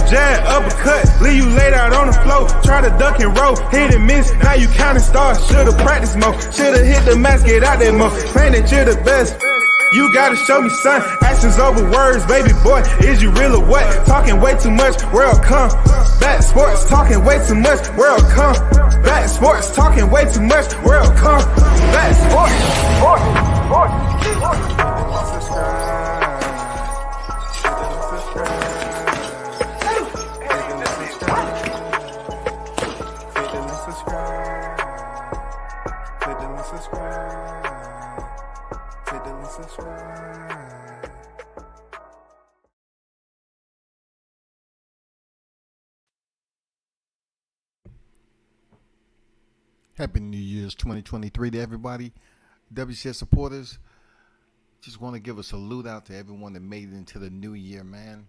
jab, uppercut, leave you laid out on the floor. Try to duck and roll, hit and miss, now you counting stars. Should've practiced more, should've hit the mask, get out there more. Claim that you're the best. You gotta show me, son. Actions over words, baby boy. Is you real or what? Talking way too much, world come. Back sports, talking way too much, world come. Back sports, talking way too much, world come. Back Happy New Year's 2023 to everybody. WCS supporters, just want to give a salute out to everyone that made it into the new year, man.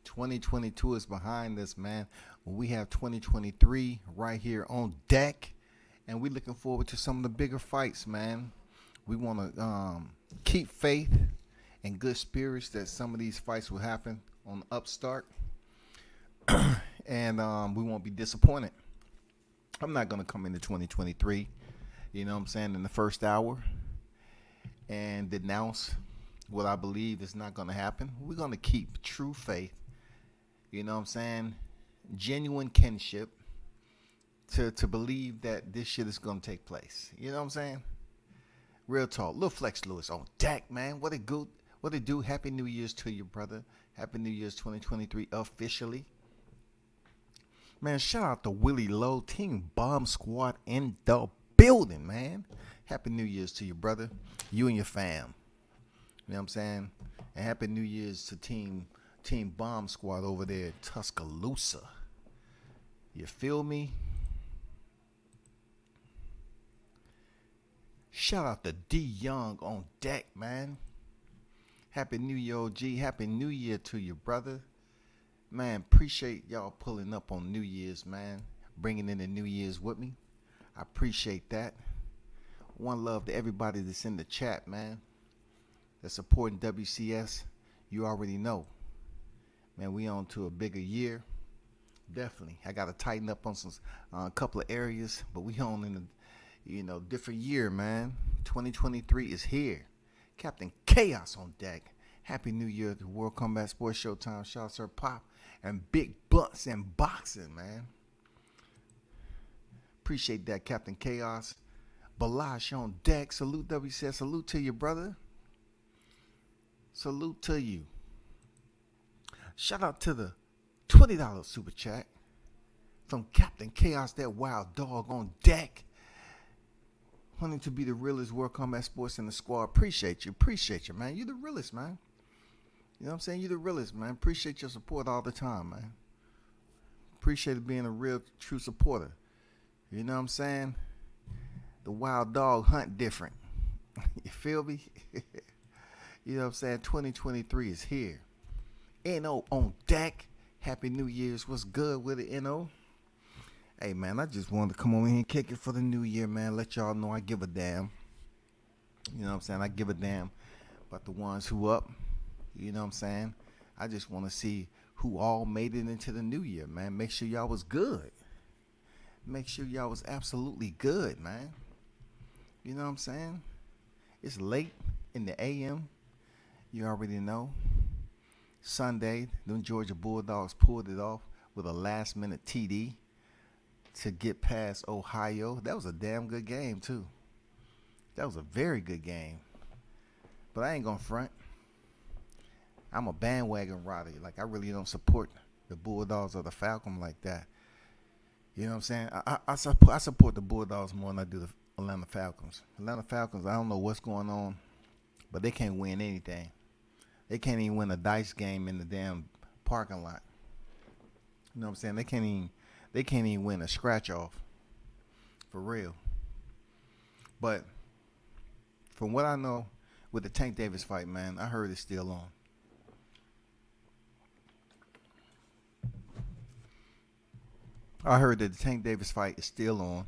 2022 is behind us, man. We have 2023 right here on deck, and we're looking forward to some of the bigger fights, man. We want to keep faith and good spirits that some of these fights will happen on the upstart, and we won't be disappointed. I'm not going to come into 2023, you know what I'm saying, in the first hour and denounce what I believe is not going to happen. We're going to keep true faith, you know what I'm saying, genuine kinship to believe that this shit is going to take place. You know what I'm saying? Real talk. Lil Flex Lewis on deck, man. What it do? Happy New Year's to you, brother. Happy New Year's 2023 officially. Man, shout out to Willie Lowe, Team Bomb Squad in the building, man. Happy New Year's to you, brother. You and your fam. You know what I'm saying? And Happy New Year's to Team Bomb Squad over there in Tuscaloosa. You feel me? Shout out to D Young on deck, man. Happy New Year, OG. Happy New Year to you, brother. Man, appreciate y'all pulling up on New Year's, man. Bringing in the New Year's with me. I appreciate that. One love to everybody that's in the chat, man. That's supporting WCS. You already know. Man, we on to a bigger year. Definitely. I got to tighten up on some a couple of areas, but we on in a different year, man. 2023 is here. Captain Chaos on deck. Happy New Year to World Combat Sports Showtime. Shout out Sir Pop and Big Butts and Boxing, man. Appreciate that, Captain Chaos. Balash on deck. Salute WCS. Salute to you, brother. Salute to you. Shout out to the $20 super chat from Captain Chaos, that wild dog on deck. Wanting to be the realest World Combat Sports in the squad. Appreciate you, man. You the realest, man. You know what I'm saying? You the realest, man. Appreciate your support all the time, man. Appreciate being a real, true supporter. You know what I'm saying? The wild dog hunt different. You feel me? You know what I'm saying? 2023 is here. NO on deck. Happy New Year's. What's good with it, NO? Hey, man, I just wanted to come over here and kick it for the new year, man. Let y'all know I give a damn. You know what I'm saying? I give a damn about the ones who up. You know what I'm saying? I just want to see who all made it into the new year, man. Make sure y'all was good. Make sure y'all was absolutely good, man. You know what I'm saying? It's late in the AM. You already know. Sunday, them Georgia Bulldogs pulled it off with a last-minute TD to get past Ohio. That was a damn good game, too. That was a very good game. But I ain't going to front. I'm a bandwagon rider. Like, I really don't support the Bulldogs or the Falcons like that. You know what I'm saying? I support the Bulldogs more than I do the Atlanta Falcons. Atlanta Falcons, I don't know what's going on, but they can't win anything. They can't even win a dice game in the damn parking lot. You know what I'm saying? They can't even win a scratch off. For real. But from what I know with the Tank Davis fight, man, I heard it's still on. I heard that the Tank Davis fight is still on.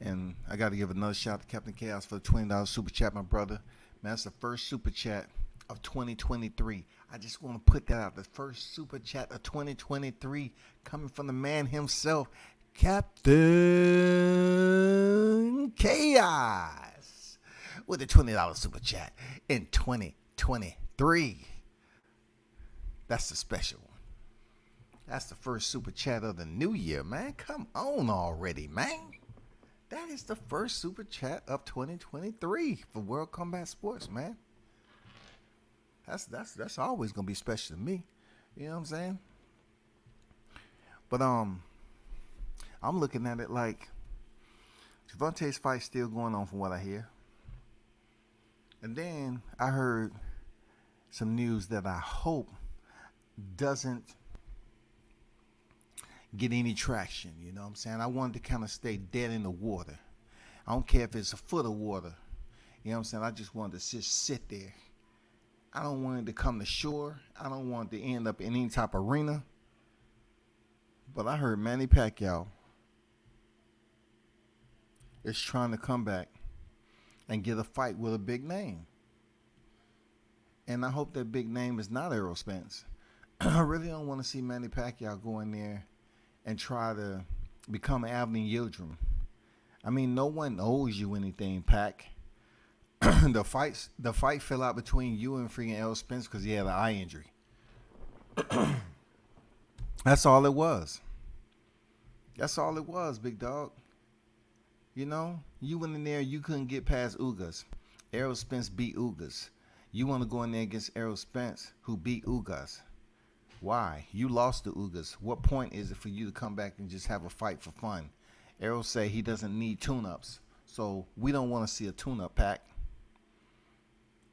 And I got to give another shout out to Captain Chaos for the $20 super chat, my brother. Man, that's the first super chat of 2023. I just want to put that out. The first super chat of 2023 coming from the man himself, Captain Chaos, with a $20 super chat in 2023. That's the special one. That's the first super chat of the new year, man. Come on already, man. That is the first super chat of 2023 for World Combat Sports, man. That's always gonna be special to me. You know what I'm saying? But I'm looking at it like Gervonta's fight still going on from what I hear. And then I heard some news that I hope doesn't get any traction. You know what I'm saying? I wanted to kind of stay dead in the water. I don't care if it's a foot of water. You know what I'm saying? I just wanted to just sit there. I don't want it to come to shore. I don't want it to end up in any type of arena. But I heard Manny Pacquiao is trying to come back and get a fight with a big name. And I hope that big name is not Errol Spence. I really don't want to see Manny Pacquiao go in there and try to become Avni Yildirim. I mean, no one owes you anything, Pac. The fight fell out between you and freaking Errol Spence because he had an eye injury. That's all it was. That's all it was, big dog. You know, you went in there, you couldn't get past Ugas. Errol Spence beat Ugas. You want to go in there against Errol Spence, who beat Ugas. Why? You lost to Ugas. What point is it for you to come back and just have a fight for fun? Errol say he doesn't need tune-ups. So we don't want to see a tune-up, Pac.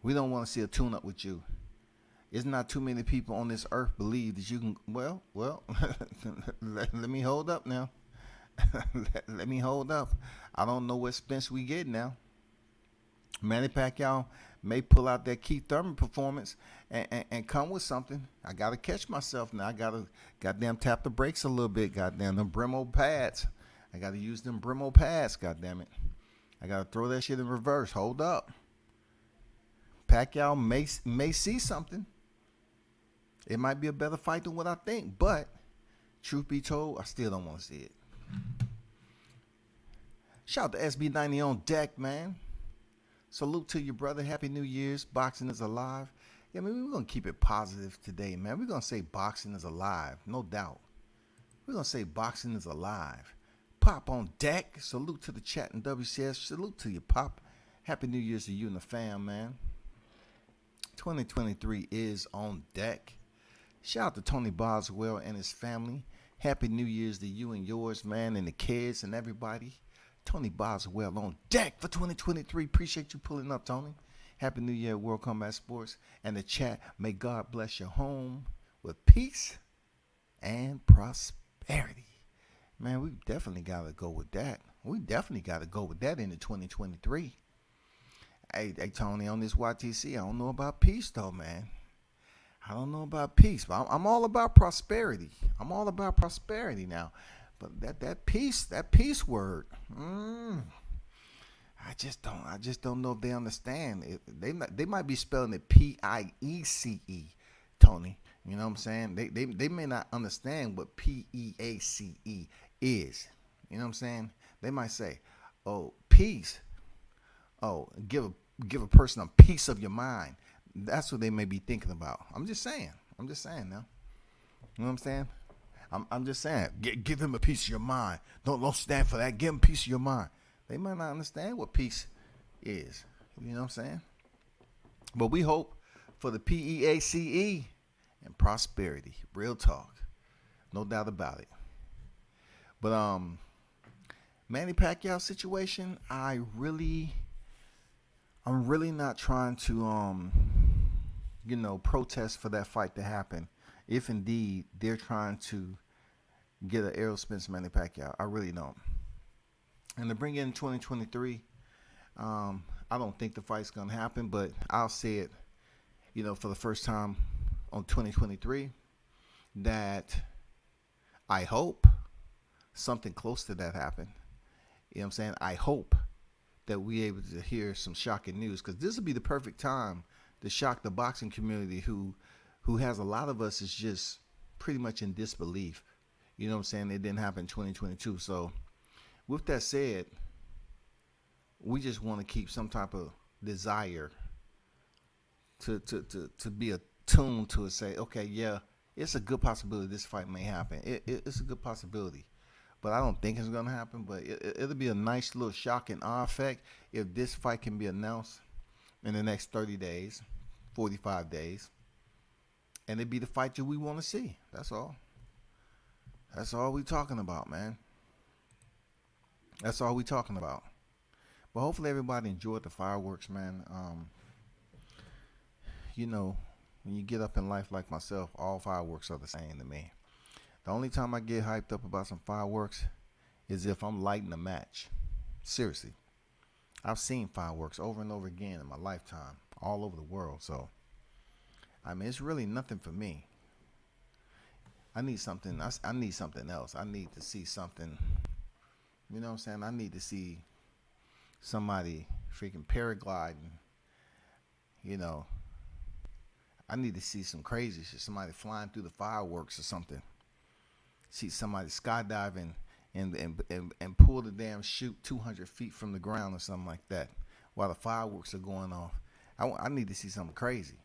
We don't want to see a tune-up with you. It's not too many people on this earth believe that you can, well, let me hold up now. let me hold up. I don't know what Spence we get now. Manny Pacquiao may pull out that Keith Thurman performance and come with something. I got to catch myself now. I got to goddamn tap the brakes a little bit, goddamn them Bremo pads. I got to use them Bremo pads, goddamn it. I got to throw that shit in reverse. Hold up. Pacquiao may see something. It might be a better fight than what I think, but truth be told, I still don't want to see it. Shout out to SB90 on deck, man. Salute to you, brother. Happy New Year's. Boxing is alive. Yeah, man, we're going to keep it positive today, man. We're going to say boxing is alive, no doubt. We're going to say boxing is alive. Pop on deck. Salute to the chat and WCS. Salute to you, Pop. Happy New Year's to you and the fam, man. 2023 is on deck. Shout out to Tony Boswell and his family. Happy New Year's to you and yours, man, and the kids and everybody. Tony Boswell on deck for 2023. Appreciate you pulling up, Tony. Happy New Year, World Combat Sports. And the chat, may God bless your home with peace and prosperity. Man, we definitely got to go with that. We definitely got to go with that into 2023. Hey, Tony, on this YTC, I don't know about peace, though, man. I don't know about peace, but I'm all about prosperity. I'm all about prosperity now. But that peace word, I just don't know if they understand. They might be spelling it P-I-E-C-E, Tony. You know what I'm saying? They may not understand what P-E-A-C-E is. You know what I'm saying? They might say, oh, peace. Oh, give a person a piece of your mind. That's what they may be thinking about. I'm just saying now. You know what I'm saying? I'm just saying. Give them a piece of your mind. Don't stand for that. Give them a piece of your mind. They might not understand what peace is. You know what I'm saying? But we hope for the P-E-A-C-E and prosperity. Real talk. No doubt about it. But Manny Pacquiao situation, I'm really not trying to protest for that fight to happen. If indeed they're trying to get an Errol Spence Manny Pacquiao, I really don't. And to bring in 2023, I don't think the fight's gonna happen, but I'll say it, for the first time on 2023, that I hope something close to that happen. You know what I'm saying? I hope that we're able to hear some shocking news, because this will be the perfect time to shock the boxing community who has a lot of us is just pretty much in disbelief. You know what I'm saying? It didn't happen in 2022. So with that said, we just want to keep some type of desire to be attuned to it. Say, okay, yeah, it's a good possibility this fight may happen. It's a good possibility, but I don't think it's gonna happen. But it'll be a nice little shock and awe effect if this fight can be announced in the next 30 days, 45 days, and it'd be the fight that we want to see. That's all. That's all we talking about, man. That's all we talking about. But hopefully everybody enjoyed the fireworks, man. You know, when you get up in life like myself, all fireworks are the same to me. The only time I get hyped up about some fireworks is if I'm lighting a match. Seriously. I've seen fireworks over and over again in my lifetime, all over the world. So, I mean, it's really nothing for me. I need something. I need something else. I need to see something. You know what I'm saying? I need to see somebody freaking paragliding. You know, I need to see some crazy shit. Somebody flying through the fireworks or something. See somebody skydiving and pull the damn chute 200 feet from the ground or something like that while the fireworks are going off. I need to see something crazy.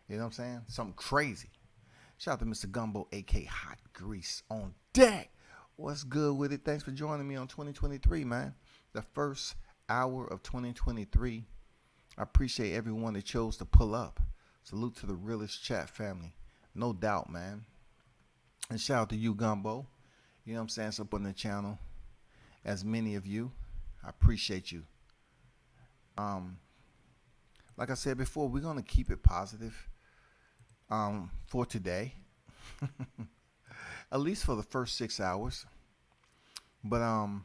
You know what I'm saying? Something crazy. Shout out to Mr. Gumbo, a.k.a. Hot Grease on deck. What's good with it? Thanks for joining me on 2023, man. The first hour of 2023. I appreciate everyone that chose to pull up. Salute to the realest chat family. No doubt, man. And shout out to you, Gumbo. You know what I'm saying? Supporting the channel. As many of you. I appreciate you. Like I said before, we're going to keep it positive for today. At least for the first 6 hours. But I'm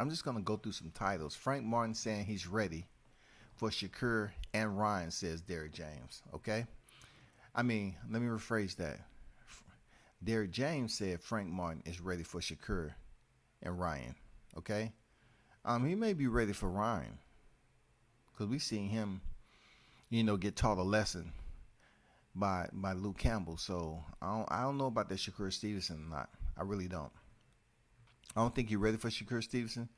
just going to go through some titles. Frank Martin saying he's ready for Shakur and Ryan, says Derrick James. Okay? I mean, let me rephrase that. Derrick James said Frank Martin is ready for Shakur and Ryan. Okay? He may be ready for Ryan. Because we seen him, you know, get taught a lesson by Luke Campbell. So I don't know about that Shakur Stevenson or not. I really don't. I don't think he's ready for Shakur Stevenson.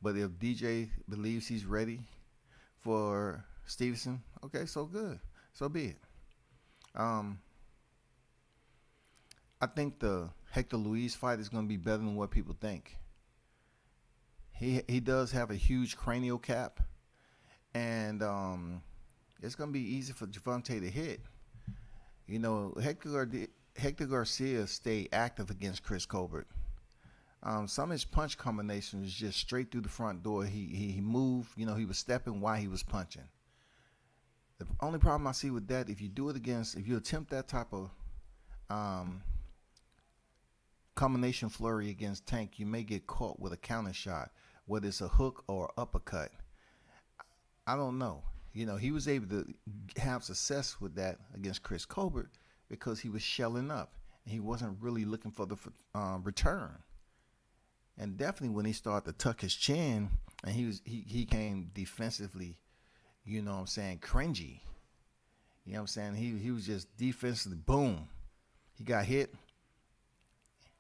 But if DJ believes he's ready for Stevenson, okay, so good. So be it. I think the Hector Luis fight is going to be better than what people think. He does have a huge cranial cap. And it's going to be easy for Gervonta to hit. You know, Hector Garcia stayed active against Chris Colbert. Some of his punch combinations was just straight through the front door. He moved, you know, he was stepping while he was punching. The only problem I see with that, if you attempt that type of combination flurry against Tank, you may get caught with a counter shot, whether it's a hook or uppercut. I don't know. You know, he was able to have success with that against Chris Colbert because he was shelling up and he wasn't really looking for the return. And definitely when he started to tuck his chin and he came defensively, you know what I'm saying, cringy. You know what I'm saying? He was just defensively, boom. He got hit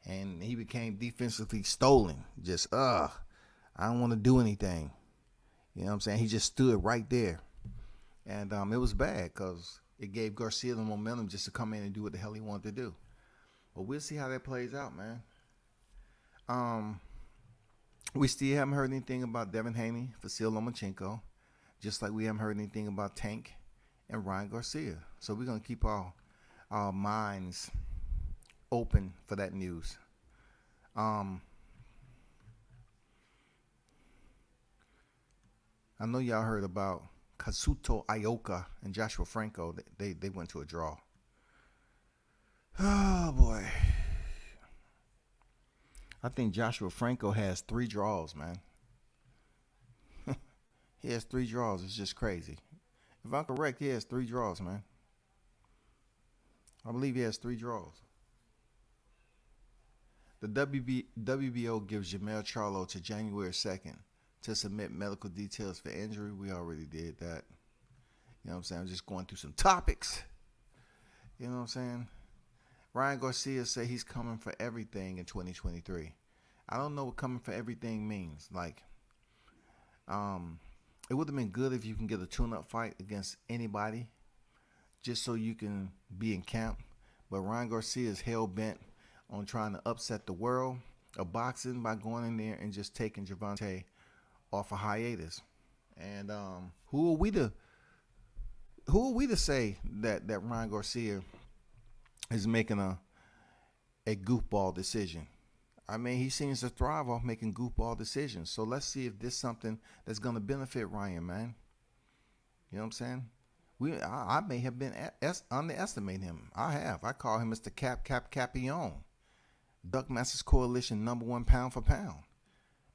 and he became defensively stolen. Just, I don't want to do anything. You know what I'm saying? He just stood right there. And it was bad because it gave Garcia the momentum just to come in and do what the hell he wanted to do. But we'll see how that plays out, man. We still haven't heard anything about Devin Haney, Vasyl Lomachenko, just like we haven't heard anything about Tank and Ryan Garcia. So we're going to keep our minds open for that news. I know y'all heard about Kazuto Ioka and Joshua Franco. They went to a draw. Oh, boy. I think Joshua Franco has 3 draws, man. He has 3 draws. It's just crazy. If I'm correct, he has 3 draws, man. I believe he has 3 draws. The WBO gives Jermell Charlo to January 2nd to submit medical details for injury. We already did that. You know what I'm saying? I'm just going through some topics. You know what I'm saying? Ryan Garcia said he's coming for everything in 2023. I don't know what coming for everything means. Like, it would have been good if you can get a tune-up fight against anybody, just so you can be in camp. But Ryan Garcia is hell-bent on trying to upset the world of boxing by going in there and just taking Gervonta off a hiatus. And who are we to say that Ryan Garcia is making a goofball decision? I mean, he seems to thrive off making goofball decisions. So let's see if this is something that's going to benefit Ryan, man. You know what I'm saying? I may have been underestimating him. I have. I call him Mr. Capion. Duck Masters Coalition #1 pound for pound.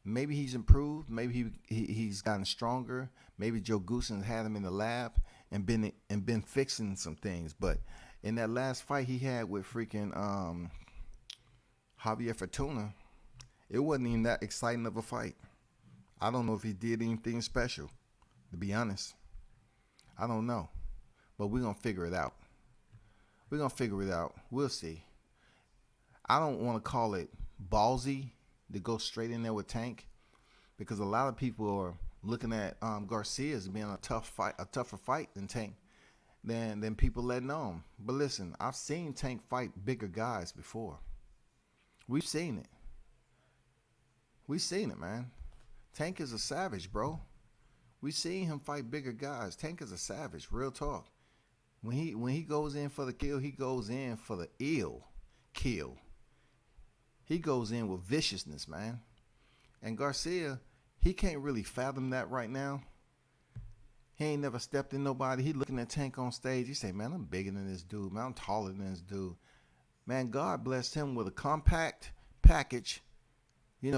Maybe he's improved. Maybe he's gotten stronger. Maybe Joe Goosen had him in the lab and been fixing some things. But in that last fight he had with freaking Javier Fortuna, it wasn't even that exciting of a fight. I don't know if he did anything special, to be honest. I don't know. But we're going to figure it out. We'll see. I don't want to call it ballsy to go straight in there with Tank, because a lot of people are looking at Garcia as being a tougher fight than Tank than people letting on. But listen, I've seen Tank fight bigger guys before. We've seen it. Man. Tank is a savage, bro. We've seen him fight bigger guys. Tank is a savage, real talk. When he goes in for the kill, he goes in for the ill kill. He goes in with viciousness, man. And Garcia, he can't really fathom that right now. He ain't never stepped in nobody. He looking at Tank on stage. He say, man, I'm bigger than this dude. Man, I'm taller than this dude. Man, God blessed him with a compact package,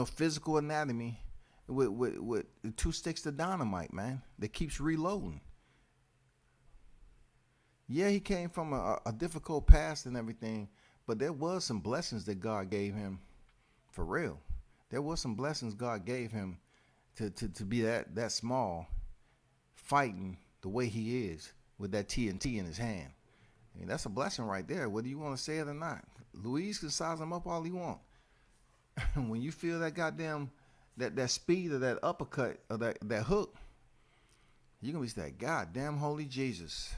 physical anatomy with 2 sticks of dynamite, man, that keeps reloading. Yeah, he came from a difficult past and everything, but there was some blessings that God gave him, for real. There was some blessings God gave him to be that small, fighting the way he is with that TNT in his hand. I mean, that's a blessing right there, whether you want to say it or not. Luis can size him up all he want. When you feel that goddamn, that speed of that uppercut or that hook, you're going to be like, goddamn holy Jesus.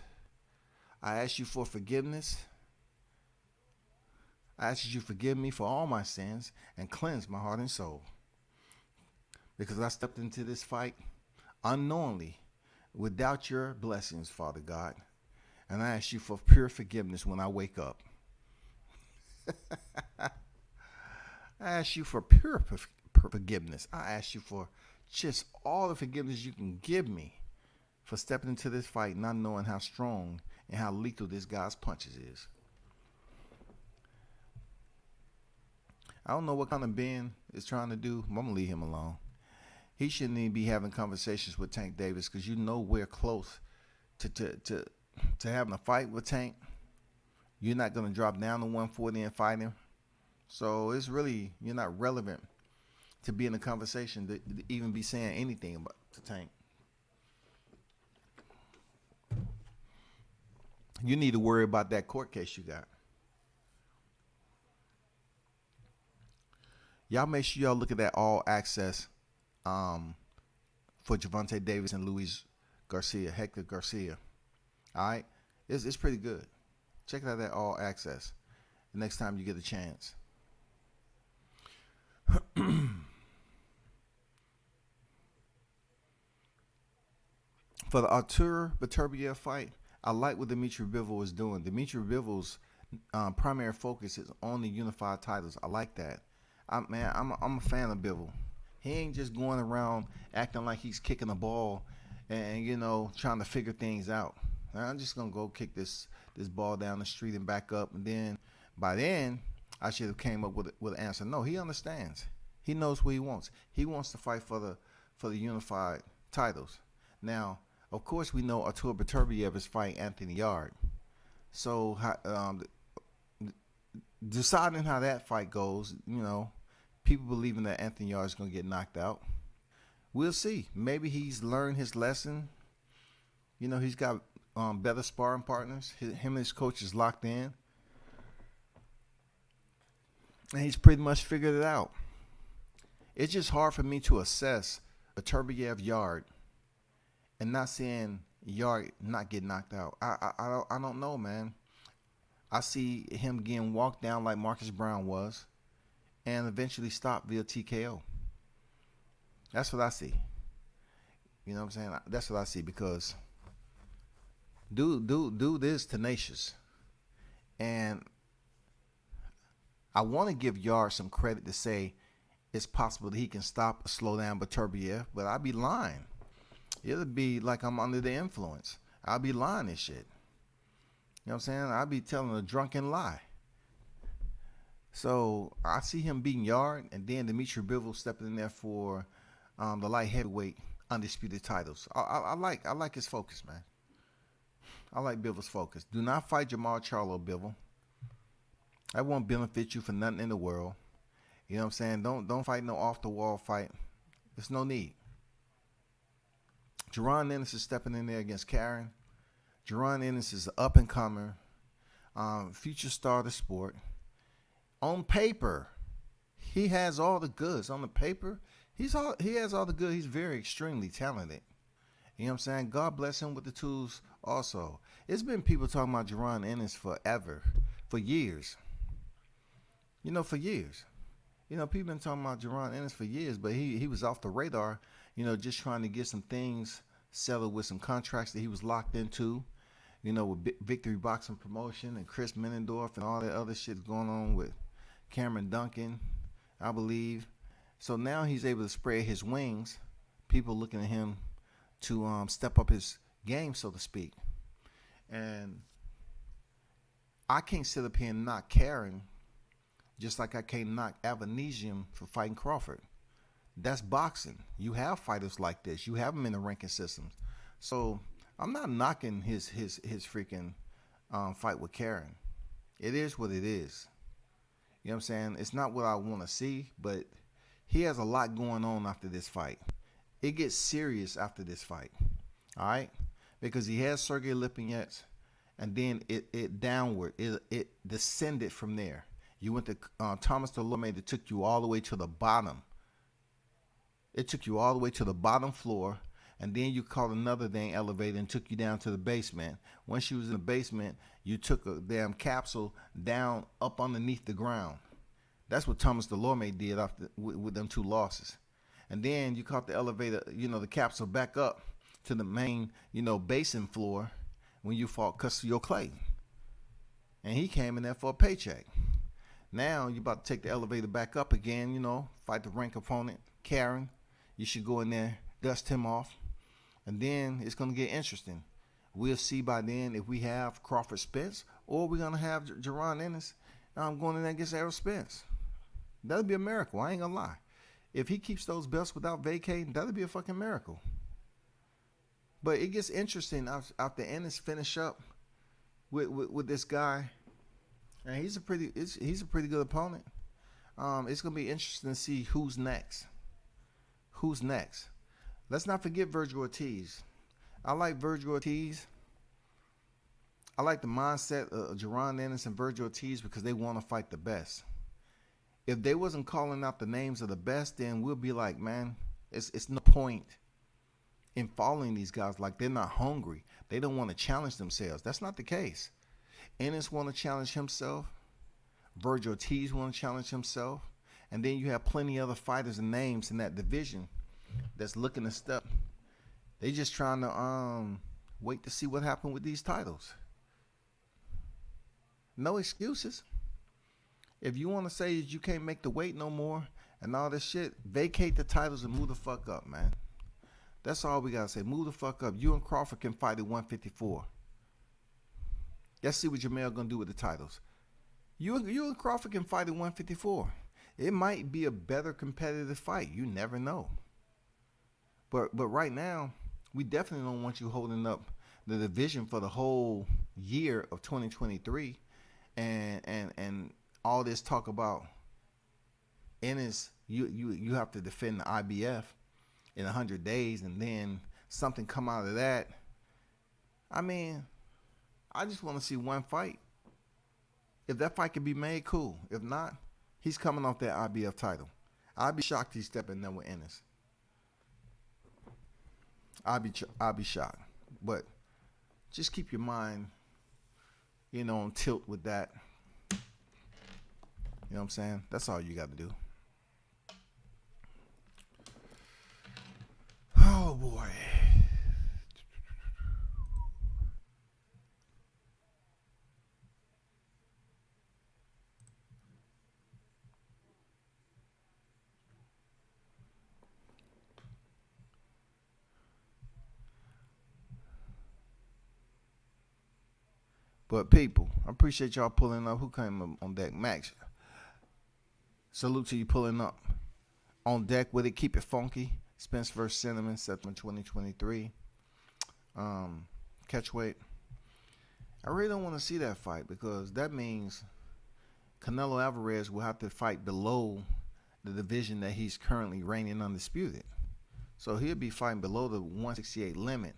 I ask you for forgiveness. I ask you to forgive me for all my sins and cleanse my heart and soul. Because I stepped into this fight unknowingly, without your blessings, Father God. And I ask you for pure forgiveness when I wake up. I ask you for pure forgiveness. I ask you for just all the forgiveness you can give me for stepping into this fight not knowing how strong and how lethal this guy's punches is. I don't know what kind of being is trying to do. I'm going to leave him alone. He shouldn't even be having conversations with Tank Davis, because we're close to having a fight with Tank. You're not going to drop down to 140 and fight him. So it's really, you're not relevant to be in a conversation to even be saying anything about to Tank. You need to worry about that court case you got. Y'all make sure y'all look at that All Access for Gervonta Davis and Hector Garcia. All right? It's pretty good. Check it out at All Access the next time you get a chance. For the Artur Beterbiev fight, I like what Dimitri Bivol is doing. Dimitri Bivol's primary focus is on the unified titles. I like that. I'm a fan of Bivol. He ain't just going around acting like he's kicking the ball and trying to figure things out. I'm just gonna go kick this ball down the street and back up, and then by then I should have came up with an answer. No, he understands. He knows what he wants. He wants to fight for the unified titles. Now, of course, we know Artur Beterbiev is fighting Anthony Yarde. So deciding how that fight goes, people believing that Anthony Yarde is going to get knocked out. We'll see. Maybe he's learned his lesson. He's got better sparring partners. Him and his coach is locked in, and he's pretty much figured it out. It's just hard for me to assess a Beterbiev Yarde and not seeing Yarde not get knocked out. I don't know, man. I see him getting walked down like Marcus Brown was, and eventually stopped via TKO. That's what I see. You know what I'm saying? That's what I see, because dude is tenacious, and I want to give Yarde some credit to say it's possible that he can stop or slow down Beterbiev, but I'd be lying. It'll be like I'm under the influence. I'll be lying this shit. You know what I'm saying? I'll be telling a drunken lie. So I see him beating Yarde, and then Dimitri Bivol stepping in there for the light heavyweight undisputed titles. I like his focus, man. I like Bivol's focus. Do not fight Jermall Charlo, Bivol. That won't benefit you for nothing in the world. You know what I'm saying? Don't fight no off the wall fight. There's no need. Jaron Ennis is stepping in there against Karen. Jaron Ennis is an up and comer, future star of the sport. On paper, he has all the goods. On the paper, he has all the good. He's very extremely talented. You know what I'm saying? God bless him with the tools also. It's been people talking about Jaron Ennis forever, for years. You know, for years. You know, people been talking about Jaron Ennis for years, but he was off the radar, you know, just trying to get some things settled with some contracts that he was locked into, you know, with Victory Boxing Promotion and Chris Menendorf and all that other shit going on with Cameron Duncan, I believe. So now he's able to spread his wings. People looking at him to step up his game, so to speak. And I can't sit up here and knock Karen, just like I can't knock Avanesium for fighting Crawford. That's boxing. You have fighters like this. You have them in the ranking systems. So I'm not knocking his freaking fight with Karen. It is what it is. You know what I'm saying? It's not what I want to see, but he has a lot going on after this fight. It gets serious after this fight. All right? Because he has Sergey Lipinets, and then it downward. It descended from there. You went to Thomas Delorme that took you all the way to the bottom. It took you all the way to the bottom floor, and then you caught another dang elevator and took you down to the basement. Once you was in the basement, you took a damn capsule down up underneath the ground. That's what Thomas Delorme did after with them two losses. And then you caught the elevator, you know, the capsule back up to the main, you know, basin floor when you fought Custio Clay. And he came in there for a paycheck. Now you about to take the elevator back up again, you know, fight the rank opponent, Karen. You should go in there, dust him off, and then it's going to get interesting. We'll see by then if we have Crawford Spence or we're going to have Jaron Ennis going in there against Errol Spence. That'll be a miracle. I ain't going to lie. If he keeps those belts without vacating, that'll be a fucking miracle. But it gets interesting after Ennis finish up with this guy. And he's a pretty good opponent. It's going to be interesting to see who's next. Who's next? Let's not forget Virgil Ortiz. I like Virgil Ortiz. I like the mindset of Jaron Ennis and Virgil Ortiz because they want to fight the best. If they wasn't calling out the names of the best, then we'll be like, man, it's no point in following these guys. Like, they're not hungry. They don't want to challenge themselves. That's not the case. Ennis want to challenge himself. Virgil Ortiz want to challenge himself. And then you have plenty of other fighters and names in that division that's looking to step. They just trying to wait to see what happened with these titles. No excuses. If you want to say that you can't make the weight no more and all this shit, vacate the titles and move the fuck up, man. That's all we got to say. Move the fuck up. You and Crawford can fight at 154. Let's see what Jamel going to do with the titles. You and Crawford can fight at 154. It might be a better competitive fight. You never know. But right now, we definitely don't want you holding up the division for the whole year of 2023, and all this talk about Ennis. You have to defend the IBF in 100 days, and then something come out of that. I mean, I just want to see one fight. If that fight can be made, cool. If not, he's coming off that IBF title. I'd be shocked he's stepping there with Ennis. I'd be shocked. But just keep your mind, on tilt with that. You know what I'm saying? That's all you got to do. Oh boy. But people, I appreciate y'all pulling up. Who came on deck? Max. Salute to you pulling up. On deck with it. Keep it funky. Spence vs. Cinnamon, September 2023. Catchweight. I really don't want to see that fight because that means Canelo Alvarez will have to fight below the division that he's currently reigning undisputed. So he'll be fighting below the 168 limit.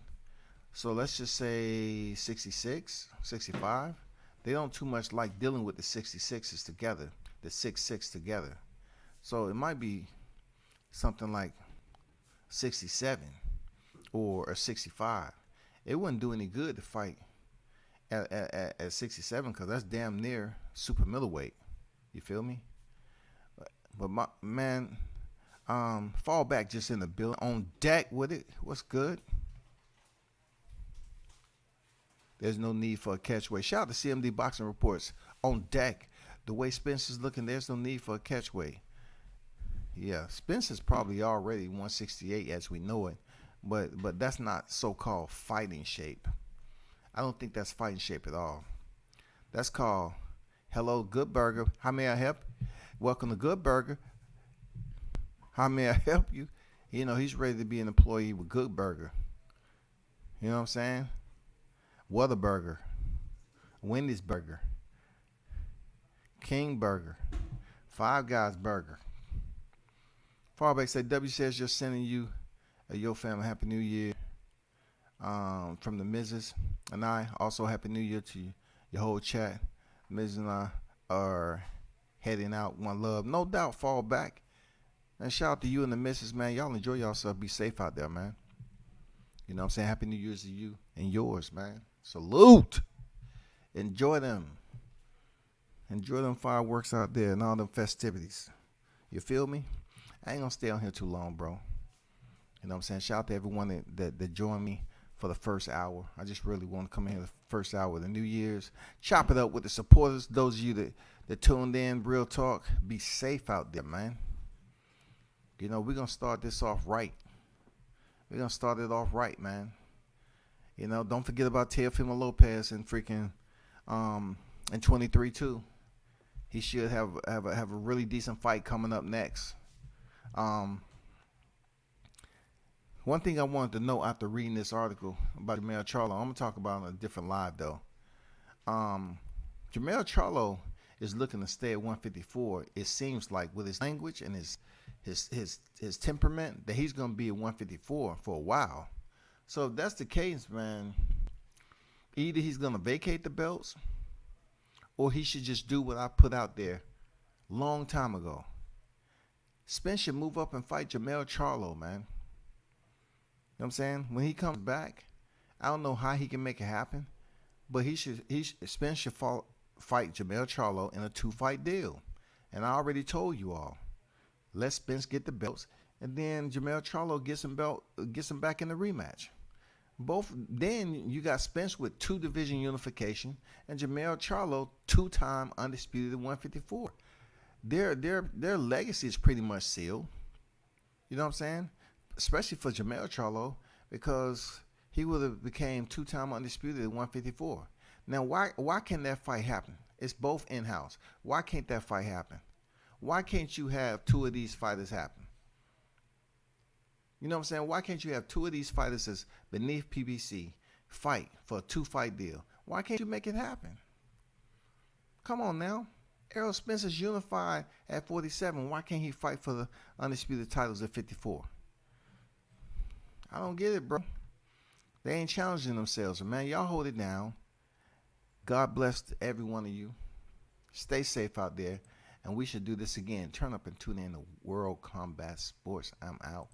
So let's just say 66, 65. They don't too much like dealing with the 66s together, the 6'6 together. So it might be something like 67 or a 65. It wouldn't do any good to fight at 67 because that's damn near super middleweight. You feel me? But my man, fall back just in the building. On deck with it. What's good? There's no need for a catchweight. Shout out to CMD Boxing Reports. On deck. The way Spence is looking, there's no need for a catchweight. Yeah, Spence is probably already 168 as we know it. But that's not so-called fighting shape. I don't think that's fighting shape at all. That's called, hello, Good Burger. How may I help? Welcome to Good Burger. How may I help you? He's ready to be an employee with Good Burger. You know what I'm saying? Whataburger, Wendy's Burger, King Burger, Five Guys Burger. Fallback said, W says just sending you your family Happy New Year from the Mrs. and I. Also Happy New Year to your whole chat. Mrs. and I are heading out. One love. No doubt, Fallback. And shout out to you and the Mrs. Man. Y'all enjoy yourself. Be safe out there, man. You know what I'm saying? Happy New Year's to you and yours, man. Salute. Enjoy them. Enjoy them fireworks out there and all them festivities. You feel me? I ain't gonna stay on here too long, bro. You know what I'm saying? Shout out to everyone that joined me for the first hour. I just really want to come in here the first hour of the New Year's. Chop it up with the supporters. Those of you that tuned in, real talk. Be safe out there, man. We're gonna start this off right. We're gonna start it off right, man. Don't forget about Teofimo Lopez and freaking in 23 too. He should have a really decent fight coming up next. One thing I wanted to know after reading this article about Jermell Charlo, I'm gonna talk about it on a different live though. Jermell Charlo is looking to stay at 154. It seems like with his language and his temperament that he's gonna be at 154 for a while. So if that's the case, man, either he's going to vacate the belts or he should just do what I put out there long time ago. Spence should move up and fight Jermell Charlo, man. You know what I'm saying? When he comes back, I don't know how he can make it happen, but Spence should fight Jermell Charlo in a 2-fight deal. And I already told you all, let Spence get the belts, and then Jermell Charlo gets him back in the rematch. Then you got Spence with 2 division unification and Jermell Charlo 2-time undisputed at 154. Their legacy is pretty much sealed. You know what I'm saying? Especially for Jermell Charlo because he would have became 2-time undisputed at 154. Now why can't that fight happen? It's both in-house. Why can't that fight happen? Why can't you have 2 of these fighters happen? You know what I'm saying? Why can't you have 2 of these fighters that's beneath PBC fight for a 2-fight deal? Why can't you make it happen? Come on now. Errol Spence is unified at 47. Why can't he fight for the undisputed titles at 54? I don't get it, bro. They ain't challenging themselves. Man, y'all hold it down. God bless every one of you. Stay safe out there. And we should do this again. Turn up and tune in to World Combat Sports. I'm out.